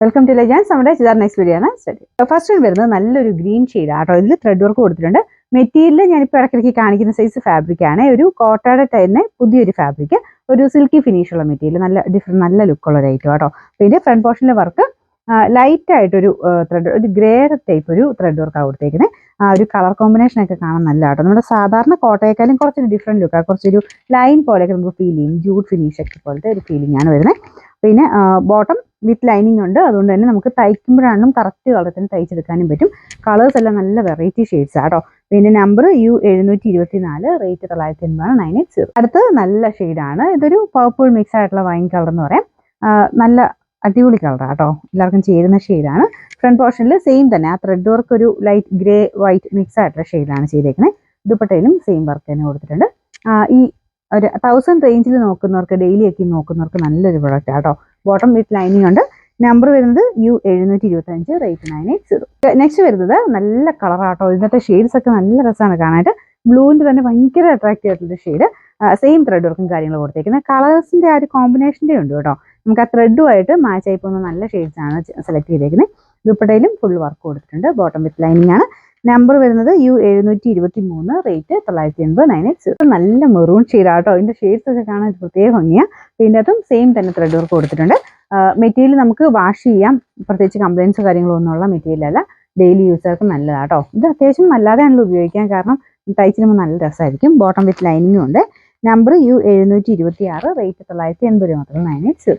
Welcome to legends. നമ്മുടെ next video ആണ് study. First വരുന്നത് നല്ലൊരു ഗ്രീൻ ഷെയ്ഡ് ആട്ടോ. ഇതിൽ ത്രെഡ് വർക്ക് കൊടുത്തിട്ടുണ്ട്. മെറ്റീരിയൽ ഞാനിപ്പോൾ ഇടയ്ക്കിടയ്ക്ക് കാണിക്കുന്ന സൈസ് ഫാബ്രിക് ആണ്. ഒരു കോട്ടയുടെ തന്നെ പുതിയൊരു ഫാബ്രിക്, ഒരു സിൽക്കി ഫിനിഷ് ഉള്ള മെറ്റീരിയൽ, നല്ല ഡിഫറെന്റ്, നല്ല ലുക്കുള്ള ഒരു ഐറ്റം ആട്ടോ. പിന്നെ ഫ്രണ്ട് പോർഷനിലെ വർക്ക് ലൈറ്റ് ആയിട്ടൊരു ത്രെഡ്, ഒരു ഗ്രേ ടൈപ്പ് ഒരു ത്രെഡ് വർക്കാണ് കൊടുത്തേക്കുന്നത്. ഒരു കളർ കോമ്പിനേഷൻ ഒക്കെ കാണാൻ നല്ല ആട്ടോ. നമ്മുടെ സാധാരണ കോട്ടയെക്കാളും കുറച്ചൊരു ഡിഫറെന്റ് ലുക്കാണ്. കുറച്ചൊരു ലൈൻ പോലെയൊക്കെ നമുക്ക് ഫീൽ ചെയ്യും. ജൂട്ട് ഫിനിഷ് ഒക്കെ പോലത്തെ ഒരു ഫീലിംഗ് ആണ് വരുന്നത്. പിന്നെ ബോട്ടം വിത്ത് ലൈനിങ് ഉണ്ട്. അതുകൊണ്ട് തന്നെ നമുക്ക് തയ്ക്കുമ്പോഴാണ് കറക്റ്റ് കളറത്തിന് തയ്ച്ചെടുക്കാനും പറ്റും. കളേഴ്സ് എല്ലാം നല്ല വെറൈറ്റി ഷെയ്ഡ്സ് ആട്ടോ. പിന്നെ നമ്പർ U724, റേറ്റ് 980 980. അടുത്ത് നല്ല ഷെയ്ഡാണ്. ഇതൊരു പർപ്പിൾ മിക്സ് ആയിട്ടുള്ള വൈൻ കളർ എന്ന് പറയാം. നല്ല അടിപൊളി കളറാണ് കേട്ടോ. എല്ലാവർക്കും ചേരുന്ന ഷെയ്ഡാണ്. ഫ്രണ്ട് പോർഷനിൽ സെയിം തന്നെ ആ ത്രെഡ് വർക്ക് ഒരു ലൈറ്റ് ഗ്രേ വൈറ്റ് മിക്സ് ആയിട്ടുള്ള ഷെയ്ഡാണ് ചെയ്തേക്കുന്നത്. ദുപ്പട്ടയിലും സെയിം വർക്ക് തന്നെ കൊടുത്തിട്ടുണ്ട്. ഈ ഒരു 1000 റേഞ്ചിൽ നോക്കുന്നവർക്ക്, ഡെയിലി ഒക്കെ നോക്കുന്നവർക്ക് നല്ലൊരു പ്രൊഡക്റ്റ് ആട്ടോ. ബോട്ടം വിത്ത് ലൈനിങ് ഉണ്ട്. നമ്പർ വരുന്നത് U725, റേറ്റ് 980. നെക്സ്റ്റ് വരുന്നത് നല്ല കളറാട്ടോ. ഇന്നത്തെ ഷെയ്ഡ്സ് ഒക്കെ നല്ല രസമാണ് കാണാനായിട്ട്. ബ്ലൂവിൻ്റെ തന്നെ ഭയങ്കര അട്രാക്റ്റീവ് ആയിട്ടുള്ള ഷെയ്ഡ്. സെയിം ത്രെഡ് വർക്കും കാര്യങ്ങളും കൊടുത്തേക്കുന്നത്. കളേഴ്സിൻ്റെ ആ ഒരു കോമ്പിനേഷൻ്റെ ഉണ്ട് കേട്ടോ. നമുക്ക് ആ ത്രെഡുമായിട്ട് മാച്ച് ആയി പോകുന്ന നല്ല ഷെയ്ഡ്സ് ആണ് സെലക്ട് ചെയ്തേക്കുന്നത്. ദുപ്പട്ടയിലും ഫുൾ വർക്ക് കൊടുത്തിട്ടുണ്ട്. ബോട്ടം വിത്ത് ലൈനിങ് ആണ്. നമ്പർ വരുന്നത് U723, റേറ്റ് 980 980. നല്ല മെറൂൺ ഷെയ്ഡാട്ടോ. ഇതിൻ്റെ ഷെയ്ഡ്സ് ഒക്കെ കാണാൻ പ്രത്യേക ഭംഗിയാണ്. ഇതിൻ്റെ അതും സെയിം തന്നെ ത്രെഡ് വർക്ക് കൊടുത്തിട്ടുണ്ട്. മെറ്റീരിയൽ നമുക്ക് വാഷ് ചെയ്യാം. പ്രത്യേകിച്ച് കംപ്ലയിൻസ് കാര്യങ്ങളോ ഒന്നുമുള്ള മെറ്റീരിയൽ അല്ല. ഡെയിലി യൂസർക്ക് നല്ലതാട്ടോ. ഇത് അത്യാവശ്യം അല്ലാതെയാണല്ലോ ഉപയോഗിക്കാൻ, കാരണം തയ്ച്ചിടുമ്പോൾ നല്ല രസമായിരിക്കും. ബോട്ടം വിത്ത് ലൈനിങ്ങും ഉണ്ട്. നമ്പർ U726, റേറ്റ് 980 മാത്രം 980.